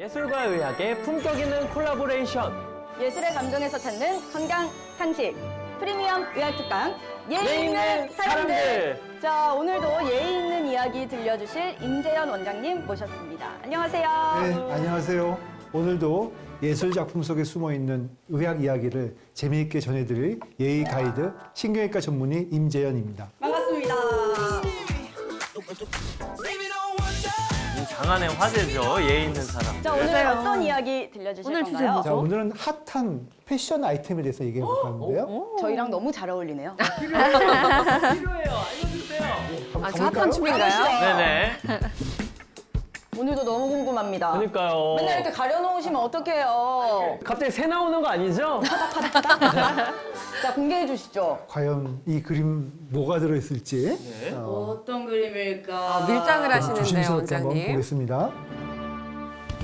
예술과 의학의 품격 있는 콜라보레이션. 예술의 감동에서 찾는 건강 상식 프리미엄 의학 특강 예의 있는 사람들. 자, 오늘도 예의 있는 이야기 들려주실 임재현 원장님 모셨습니다. 안녕하세요. 네, 안녕하세요. 오늘도 예술 작품 속에 숨어 있는 의학 이야기를 재미있게 전해드릴 예의 가이드 신경외과 전문의 임재현입니다. 반갑습니다. 장안의 화제죠. 예의 있는 사람. 자, 오늘 어떤 이야기 들려주실 오늘 주제 건가요? 자, 오늘은 핫한 패션 아이템에 대해서 얘기해 볼까 하는데요. 저희랑 너무 잘 어울리네요. 필요해요. 알려주세요. 아, 저 핫한 춤인가요? 네네. 오늘도 너무 궁금합니다. 그러니까요. 맨날 이렇게 가려놓으시면 어떡해요. 갑자기 새 나오는 거 아니죠? 자, 공개해 주시죠. 과연 이 그림 뭐가 들어있을지 네. 어떤 그림일까? 밀당을 하시는데요, 조심스럽게 한번 원장님. 보겠습니다.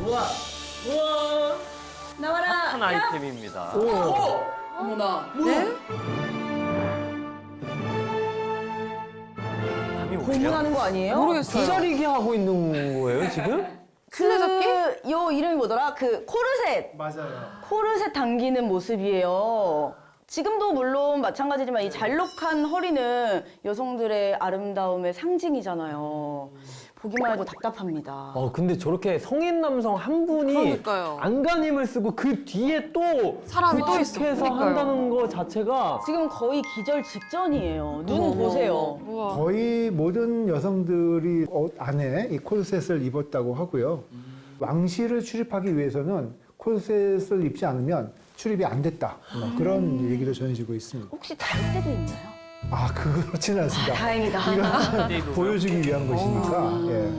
우와. 우와. 나와라. 한 아이템입니다. 어머나. 네? 감이 오세요? 고문하는 거 아니에요? 모르겠어요. 기다리기 하고 있는 거예요, 지금? 요 이름이 뭐더라? 그 코르셋. 맞아요. 코르셋 당기는 모습이에요. 지금도 물론 마찬가지지만 이 잘록한 허리는 여성들의 아름다움의 상징이잖아요. 보기만 해도 답답합니다. 근데 저렇게 성인 남성 한 분이 그러니까요. 안간힘을 쓰고 그 뒤에 또 사람이 또 있어. 구축해서 그러니까요. 한다는 거 자체가 지금 거의 기절 직전이에요. 눈 어머, 보세요. 우와. 거의 모든 여성들이 옷 안에 이 콜셋을 입었다고 하고요. 왕실을 출입하기 위해서는 콜셋을 입지 않으면 출입이 안 됐다. 뭐 그런 얘기도 전해지고 있습니다. 혹시 다를 때도 있나요? 아, 그렇지는 않습니다. 다행이다. 이건 보여주기 위한 것이니까. 예.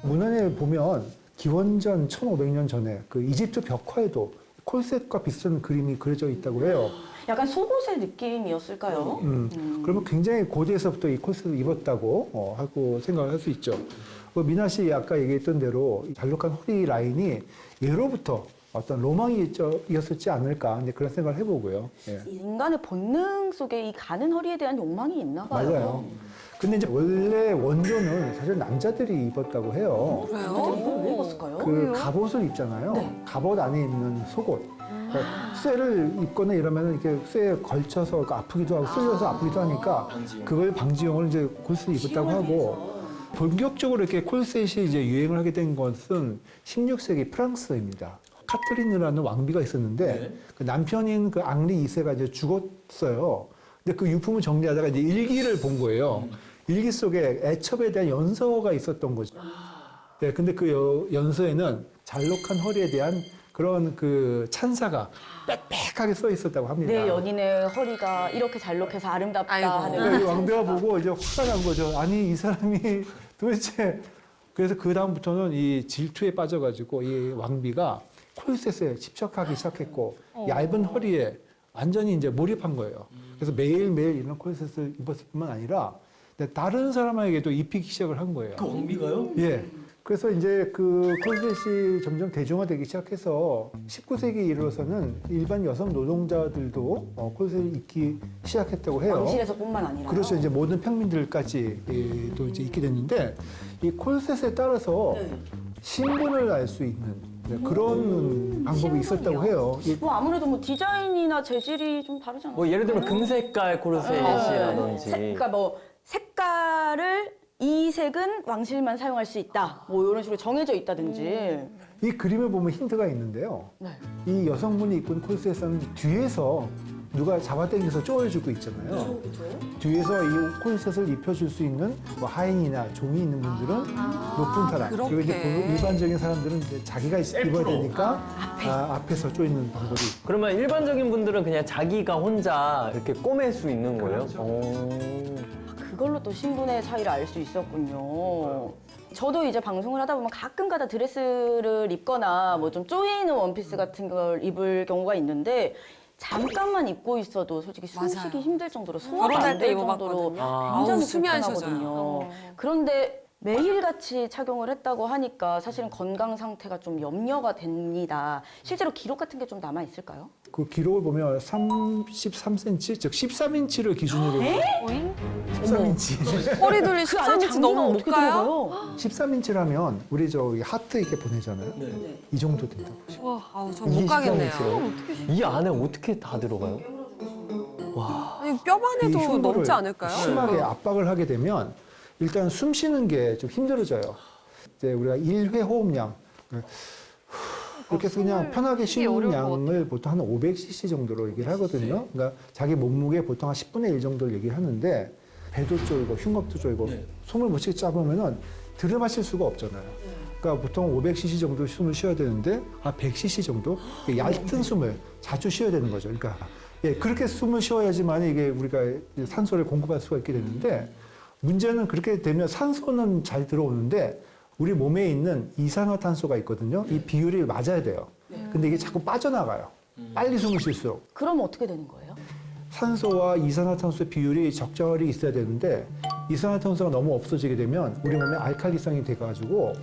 문헌에 보면 기원전 1500년 전에 그 이집트 벽화에도 콜셋과 비슷한 그림이 그려져 있다고 해요. 약간 속옷의 느낌이었을까요? 그러면 굉장히 고대에서부터 이 콜셋을 입었다고 하고 생각을 할 수 있죠. 미나 씨 아까 얘기했던 대로 잘록한 허리 라인이 예로부터 어떤 로망이었었지 않을까 이제 그런 생각을 해보고요. 예. 인간의 본능 속에 이 가는 허리에 대한 욕망이 있나 봐요. 맞아요. 근데 이제 원래 원조는 사실 남자들이 입었다고 해요. 남자들이 이걸 왜 입었을까요? 그 갑옷을 입잖아요. 갑옷 안에 있는 속옷. 쇠를 입거나 이러면 이렇게 쇠에 걸쳐서 아프기도 하고 쓸려서 아프기도 하니까 그걸 방지용으로 이제 콜셋을 입었다고 하고 본격적으로 이렇게 콜셋이 이제 유행을 하게 된 것은 16세기 프랑스입니다. 카트리느라는 왕비가 있었는데 그 남편인 그 앙리 2세가 이제 죽었어요. 근데 그 유품을 정리하다가 이제 일기를 본 거예요. 일기 속에 애첩에 대한 연서가 있었던 거죠. 네, 근데 그 연서에는 잘록한 허리에 대한 그런 그 찬사가 빽빽하게 써 있었다고 합니다. 내 연인의 허리가 이렇게 잘록해서 아름답다 아이고. 하는. 네, 왕비가 보고 이제 화가 난 거죠. 아니, 이 사람이 도대체. 그래서 그다음부터는 이 질투에 빠져가지고 이 왕비가 콜셋에 집착하기 시작했고 얇은 허리에 완전히 이제 몰입한 거예요. 그래서 매일매일 이런 콜셋을 입었을 뿐만 아니라 다른 사람에게도 입히기 시작을 한 거예요. 그 왕비가요? 예. 그래서 이제 그 콜셋이 점점 대중화되기 시작해서 19세기에 이르러서는 일반 여성 노동자들도 콜셋을 입기 시작했다고 해요. 왕실에서뿐만 아니라. 그렇죠. 이제 모든 평민들까지도 이제 입게 됐는데 이 콜셋에 따라서 신분을 알 수 있는 그런 방법이 있었다고 해요. 뭐 아무래도 뭐 디자인이나 재질이 좀 다르잖아요. 뭐 예를 들면 금색깔 코르셋이라든지. 그러니까 뭐 색깔을 이 색은 왕실만 사용할 수 있다. 뭐 이런 식으로 정해져 있다든지. 이 그림을 보면 힌트가 있는데요. 네. 이 여성분이 입은 콜셋은 뒤에서 누가 잡아당겨서 쪼여주고 있잖아요. 뒤에서 이 콜셋을 입혀줄 수 있는 뭐 하인이나 종이 있는 분들은 높은 사람. 그리고 이제 그렇게. 일반적인 사람들은 이제 자기가 입어야 되니까 앞에서 쪼이는 방법이. 그러면 일반적인 분들은 그냥 자기가 혼자 이렇게 꼬맬 수 있는 거예요? 그걸로 또 신분의 차이를 알 수 있었군요. 저도 이제 방송을 하다 보면 가끔가다 드레스를 입거나 뭐 좀 쪼이는 원피스 같은 걸 입을 경우가 있는데 잠깐만 입고 있어도 솔직히 숨 맞아요. 쉬기 힘들 정도로 소화가 결혼할 안 때 될 정도로 입어봤거든요. 굉장히 숨이 안 불편하거든요. 쉬어져요. 그런데 매일같이 착용을 했다고 하니까 사실은 건강 상태가 좀 염려가 됩니다. 실제로 기록 같은 게 좀 남아 있을까요? 그 기록을 보면 33cm, 즉 13인치를 기준으로. 오잉? 13인치. 허리 둘리 그 안에 13인치 장비가 너무 못 어떻게 가요? 들어가요? 13인치라면 우리 저기 하트 이렇게 보내잖아요. 네. 이 정도 된다고. 와, 아우, 전 못 가겠네요. 이 안에 어떻게 다 들어가요? 아니, 뼈만 이 해도 흉부를 넘지 않을까요? 심하게 압박을 하게 되면 일단 숨 쉬는 게 좀 힘들어져요. 이제 우리가 1회 호흡량 이렇게 해서 그냥 편하게 쉬는 양을 보통 한 500cc 정도로 얘기를 하거든요. 그러니까 자기 몸무게 보통 한 10분의 1 정도를 얘기를 하는데 배도 쫄고 흉곽도 쫄고 숨을 못 쉬게 짜보면은 들이마실 수가 없잖아요. 그러니까 보통 500cc 정도 숨을 쉬어야 되는데 100cc 정도 얇은 숨을 자주 쉬어야 되는 거죠. 그러니까 예, 그렇게 숨을 쉬어야지만 이게 우리가 산소를 공급할 수가 있게 되는데 문제는 그렇게 되면 산소는 잘 들어오는데 우리 몸에 있는 이산화탄소가 있거든요. 이 비율이 맞아야 돼요. 근데 이게 자꾸 빠져나가요. 빨리 숨을 쉴수록. 그럼 어떻게 되는 거예요? 산소와 이산화탄소 비율이 적절히 있어야 되는데 이산화탄소가 너무 없어지게 되면 우리 몸에 알칼리성이 돼가지고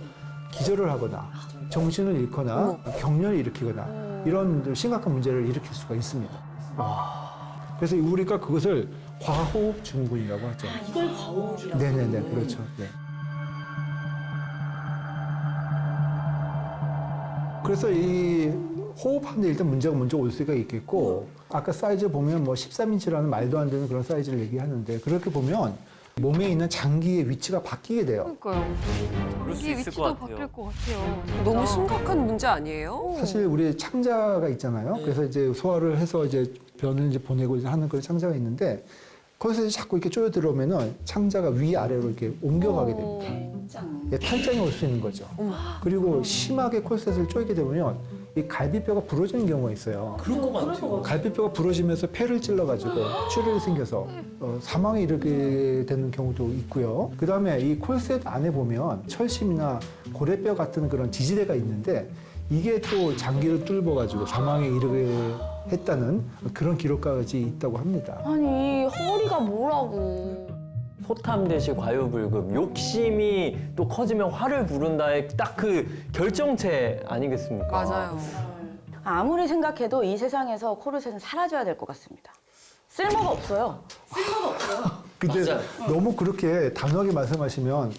기절을 하거나 정신을 잃거나 경련을 일으키거나 이런 심각한 문제를 일으킬 수가 있습니다. 그래서 우리가 그것을 과호흡 증후군이라고 하죠. 이걸 과호흡이라고. 네네네, 그렇죠. 네. 그래서 이 호흡하는데 일단 문제가 먼저 올 수가 있겠고, 아까 사이즈 보면 뭐 13인치라는 말도 안 되는 그런 사이즈를 얘기하는데, 그렇게 보면 몸에 있는 장기의 위치가 바뀌게 돼요. 그러니까요. 그럴 수 이게 있을 위치도 것 같아요. 바뀔 것 같아요. 너무 심각한 문제 아니에요? 사실 우리 창자가 있잖아요. 그래서 이제 소화를 해서 이제 변을 이제 보내고 이제 하는 그런 창자가 있는데, 거기서 이제 자꾸 이렇게 쪼여 들어오면은 창자가 위아래로 이렇게 옮겨가게 됩니다. 예, 탈장이 올 수 있는 거죠. 그리고 심하게 콜셋을 쪼이게 되면 이 갈비뼈가 부러지는 경우가 있어요. 그럴 것 같아요. 갈비뼈가 부러지면서 폐를 찔러가지고 출혈이 생겨서 사망에 이르게 되는 경우도 있고요. 그 다음에 이 콜셋 안에 보면 철심이나 고래뼈 같은 그런 지지대가 있는데 이게 또 장기를 뚫어가지고 사망에 이르게 했다는 그런 기록까지 있다고 합니다. 아니 허리가 뭐라고. 소탐대시 과유불급, 욕심이 또 커지면 화를 부른다의 딱 그 결정체 아니겠습니까? 맞아요. 아무리 생각해도 이 세상에서 코르셋은 사라져야 될 것 같습니다. 쓸모가 없어요. 근데 맞아요. 너무 그렇게 단호하게 말씀하시면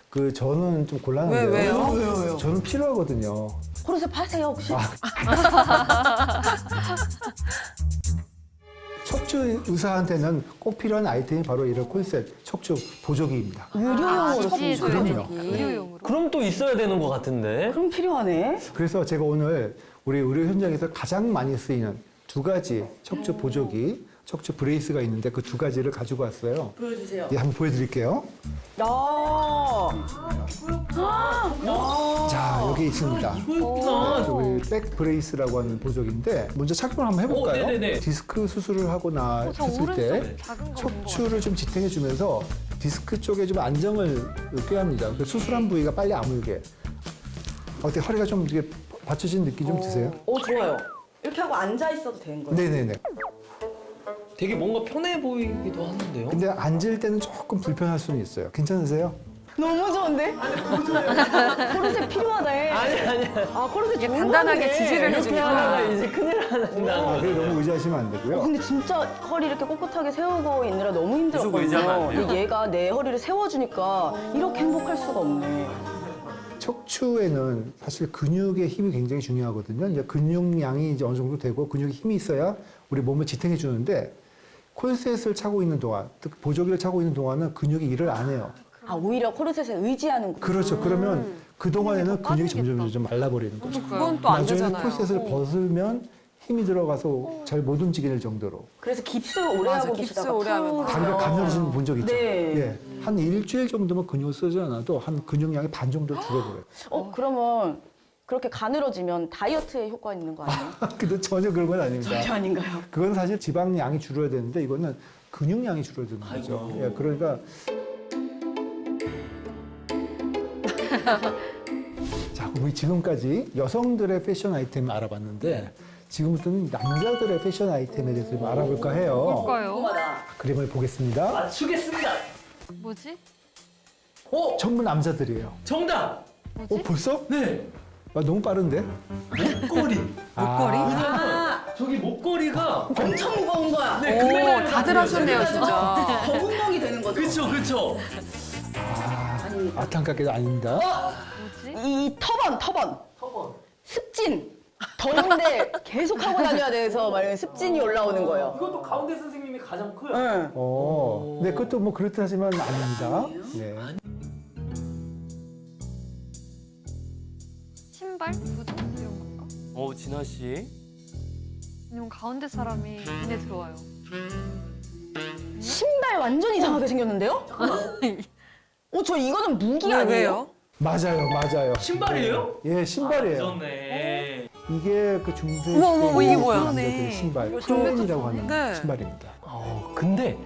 그 저는 좀 곤란한데요. 왜요? 저는 필요하거든요. 코르셋 파세요 혹시? 척추 의사한테는 꼭 필요한 아이템이 바로 이런 콜셋 척추 보조기입니다. 의료용으로 쓰는 그럼요. 의료용으로. 그럼 또 있어야 되는 것 같은데? 그럼 필요하네. 그래서 제가 오늘 우리 의료 현장에서 가장 많이 쓰이는 두 가지 척추 보조기, 척추 브레이스가 있는데 그 두 가지를 가지고 왔어요. 보여주세요. 예, 한번 보여드릴게요. 자, 여기 있습니다. 우리 백 브레이스라고 하는 보조기인데 먼저 착용을 한번 해볼까요? 네네네. 디스크 수술을 하거나 저 했을 때 오른쪽 작은 거 본거 척추를 좀 지탱해주면서 디스크 쪽에 좀 안정을 꾀합니다. 그 수술한 부위가 빨리 아물게. 어때 허리가 좀 이렇게 받쳐진 느낌 좀 드세요? 오 좋아요. 이렇게 하고 앉아 있어도 되는 거예요? 네네네. 되게 뭔가 편해 보이기도 하는데요? 근데 앉을 때는 조금 불편할 수는 있어요. 괜찮으세요? 너무 좋은데? 코르셋 필요하네. 아니. 아 코르셋 이게 좋은 단단하게 건데. 지지를 이렇게 해주니까. 하다가 이제 큰일 난다. 그래 너무 의지하시면 안 되고요. 근데 진짜 허리 이렇게 꼿꼿하게 세우고 있느라 너무 계속 의지하면 안 힘들었거든요. 돼요? 근데 얘가 내 허리를 세워주니까 이렇게 행복할 수가 없네. 척추에는 사실 근육의 힘이 굉장히 중요하거든요. 이제 근육량이 이제 어느 정도 되고 근육에 힘이 있어야 우리 몸을 지탱해 주는데 콜셋을 차고 있는 동안, 즉 보조기를 차고 있는 동안은 근육이 일을 안 해요. 아 오히려 코르셋에 의지하는 거. 그렇죠. 그러면 그 동안에는 더 근육이 빠지겠다. 점점 말라버리는 거죠. 그건 또 안 나중에 되잖아요. 콜셋을 벗으면 힘이 들어가서 잘 못 움직일 정도로 그래서 깁스 오래 맞아, 하고 깁스 계시다가 오래 하면 풀으면 다리가 가늘어지는 분 적 있죠. 네. 예. 한 일주일 정도면 근육을 쓰지 않아도 한 근육량의 반 정도 줄어버려요. 그러면 그렇게 가늘어지면 다이어트에 효과 있는 거 아니에요? 근데 전혀 그런 건 아닙니다. 전혀 아닌가요? 그건 사실 지방량이 줄어야 되는데 이거는 근육량이 줄어드는 거죠. 아이고. 예, 그러니까 자, 우리 지금까지 여성들의 패션 아이템을 알아봤는데 지금부터는 남자들의 패션 아이템에 대해서 좀 알아볼까 해요. 뭘까요? 궁금하다. 그림을 보겠습니다. 맞추겠습니다. 뭐지? 전부 남자들이에요. 정답! 벌써? 네! 너무 빠른데? 목걸이! 목걸이? 왜냐면 저기 목걸이가 엄청 무거운 거야. 네, 오, 금메달 다들 하셨네요, 진짜. 거북목이 되는 거죠. 그쵸. 안타깝게도 아닙니다. 이 터번. 습진. 더운데 계속 하고 다녀야 돼서 막 습진이 올라오는 거예요. 이것도 가운데 선생님이 가장 커요. 응. 네, 그것도 뭐 그렇다지만 아닙니다. 네. 신발? 구두? 이런 건가? 진아 씨. 아니면 가운데 사람이 눈에 들어와요. 신발 완전 이상하게 생겼는데요? 저 이거는 무기 아니에요? 왜요? 맞아요. 신발이에요? 예, 신발이에요. 맞네. 이게 그 중세 어머, 이게 뭐야? 남자들의 신발, 클렌이라고 하는 네. 신발입니다. 근데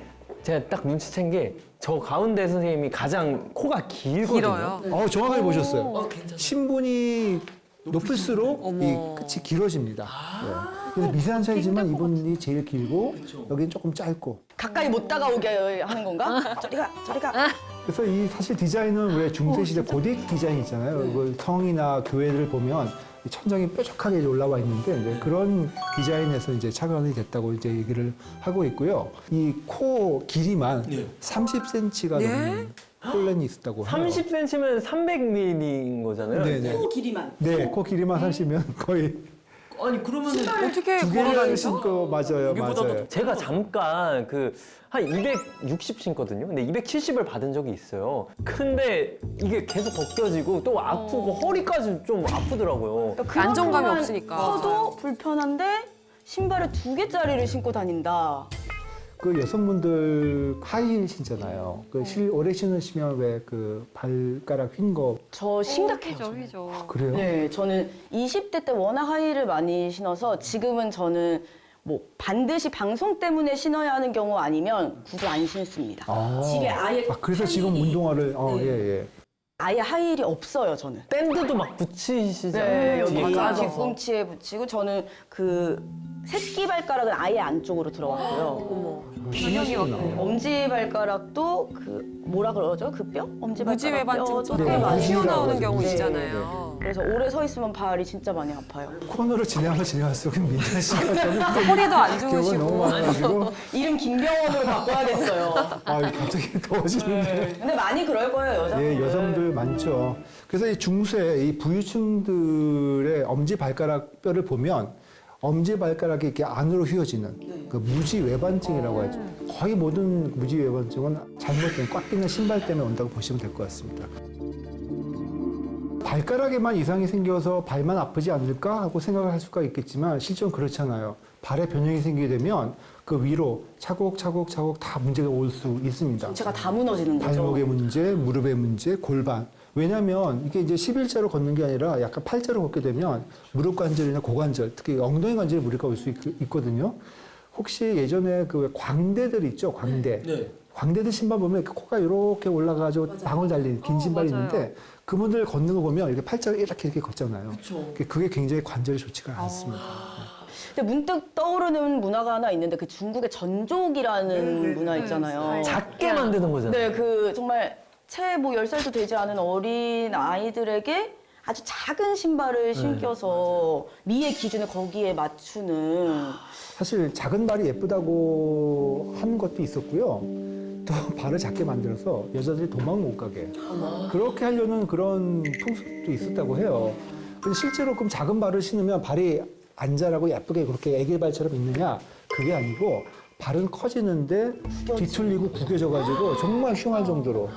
제가 딱 눈치챈 게 저 가운데 선생님이 가장 코가 길거든요. 길어요. 정확하게 보셨어요. 신분이 높을수록 어머. 이 끝이 길어집니다. 네. 그래서 미세한 차이지만 이분이 제일 길고 여기는 조금 짧고. 가까이 못 다가오게 하는 건가? 저리 가. 그래서 이 사실 디자인은 왜 중세시대 고딕 디자인 있잖아요. 이걸 성이나 교회를 보면 이 천장이 뾰족하게 이제 올라와 있는데 이제 그런 디자인에서 이제 착안이 됐다고 이제 얘기를 하고 있고요. 이 코 길이만 30cm가 네? 넘는 콜렌이 있었다고 해요. 30cm면 300mm인 거잖아요. 네네. 길이만. 네, 코 길이만 하시면 거의 아니 그러면은 어떻게 두 개를 걸어다니죠? 신고 맞아요. 제가 잠깐 한 260 신거든요. 근데 270을 받은 적이 있어요. 근데 이게 계속 벗겨지고 또 아프고 허리까지 좀 아프더라고요. 안정감이 없으니까. 커도 불편한데 신발을 2개짜리를 신고 다닌다. 그 여성분들 하이힐 신잖아요. 오래 신으시면 왜 그 발가락 휜 거 저 심각해요. 휘죠. 그래요? 네, 저는 20대 때 워낙 하이힐을 많이 신어서 지금은 저는 뭐 반드시 방송 때문에 신어야 하는 경우 아니면 구두 안 신습니다. 집에 아예 그래서 지금 운동화를 예. 아예 하이힐이 없어요, 저는. 밴드도 막 붙이시잖아요. 네, 여기 뒤에 까져서. 뒤꿈치에 붙이고 저는 그 새끼 발가락은 아예 안쪽으로 들어갔고요. 어머. 신으시구나. 엄지 발가락도 그 뭐라 그러죠? 그 뼈? 엄지 무지외반증 뼈도 네, 꽤 많이 튀어나오는 무지라고 경우 하죠. 있잖아요. 그래서 오래 서 있으면 발이 진짜 많이 아파요. 코너로 진행할수록 민찬 씨가 저는 허리도 안 경우가 너무 좋으시고. 많아가지고 이름 김병원으로 바꿔야겠어요. 갑자기 더워지는데. 근데 많이 그럴 거예요, 여자. 예, 여성들 많죠. 그래서 이 중세 이 부유층들의 엄지 발가락 뼈를 보면 엄지 발가락이 이렇게 안으로 휘어지는 그 무지외반증이라고 하죠. 거의 모든 무지외반증은 잘못된 꽉 끼는 신발 때문에 온다고 보시면 될 것 같습니다. 발가락에만 이상이 생겨서 발만 아프지 않을까 하고 생각을 할 수가 있겠지만 실제는 그렇잖아요. 발에 변형이 생기게 되면 그 위로 차곡차곡 다 문제가 올 수 있습니다. 제가 다 무너지는 거죠. 발목의 문제, 무릎의 문제, 골반. 왜냐하면 이게 이제 11자로 걷는 게 아니라 약간 8자로 걷게 되면 무릎 관절이나 고관절, 특히 엉덩이 관절에 무리가 올 수 있거든요. 혹시 예전에 그 광대들 있죠, 광대. 네. 광대들 신발 보면 이렇게 코가 이렇게 올라가지고 방울 달린 긴 신발이 맞아요. 있는데 그분들 걷는 거 보면 이렇게 팔자로 이렇게 걷잖아요. 그게 굉장히 관절이 좋지가 않습니다. 근데 문득 떠오르는 문화가 하나 있는데 그 중국의 전족이라는 문화 있잖아요. 작게 만드는 거잖아요. 네, 그 정말 채 뭐 10살도 되지 않은 어린 아이들에게 아주 작은 신발을 신겨서 미의 기준을 거기에 맞추는 사실 작은 발이 예쁘다고 하는 것도 있었고요. 또 발을 작게 만들어서 여자들이 도망 못 가게 그렇게 하려는 그런 풍습도 있었다고 해요. 근데 실제로 그럼 작은 발을 신으면 발이 안 자라고 예쁘게 그렇게 애기 발처럼 있느냐? 그게 아니고 발은 커지는데 뒤틀리고 구겨져가지고 정말 흉할 정도로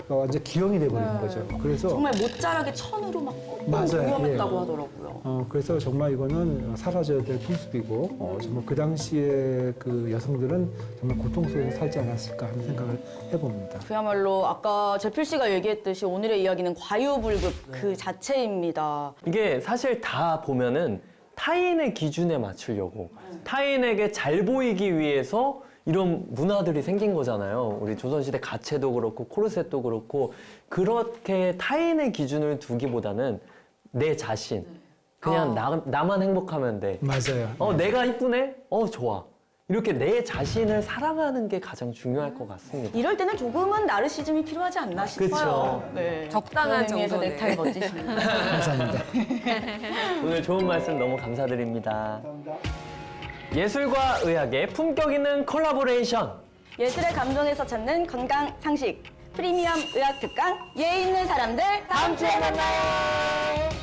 완전 기형이 돼버리는 거죠. 그래서 정말 못자라게 천으로 막 맞아요. 위험했다고 예. 하더라고요. 그래서 정말 이거는 사라져야 될 풍습이고 정말 그 당시에 그 여성들은 정말 고통 속에서 살지 않았을까 하는 생각을 해봅니다. 그야말로 아까 재필 씨가 얘기했듯이 오늘의 이야기는 과유불급 그 자체입니다. 이게 사실 다 보면은 타인의 기준에 맞추려고 타인에게 잘 보이기 위해서 이런 문화들이 생긴 거잖아요. 우리 조선시대 가채도 그렇고 코르셋도 그렇고 그렇게 타인의 기준을 두기보다는 내 자신 그냥 나만 행복하면 돼. 맞아요. 내가 이쁘네? 좋아. 이렇게 내 자신을 사랑하는 게 가장 중요할 것 같습니다. 이럴 때는 조금은 나르시즘이 필요하지 않나 싶어요. 그쵸. 네. 적당한 그런 의미에서 정도네. 넥타이 멋지십니다. 감사합니다. 오늘 좋은 말씀 너무 감사드립니다. 예술과 의학의 품격 있는 콜라보레이션. 예술의 감동에서 찾는 건강 상식. 프리미엄 의학 특강. 예 있는 사람들 다음 주에 만나요.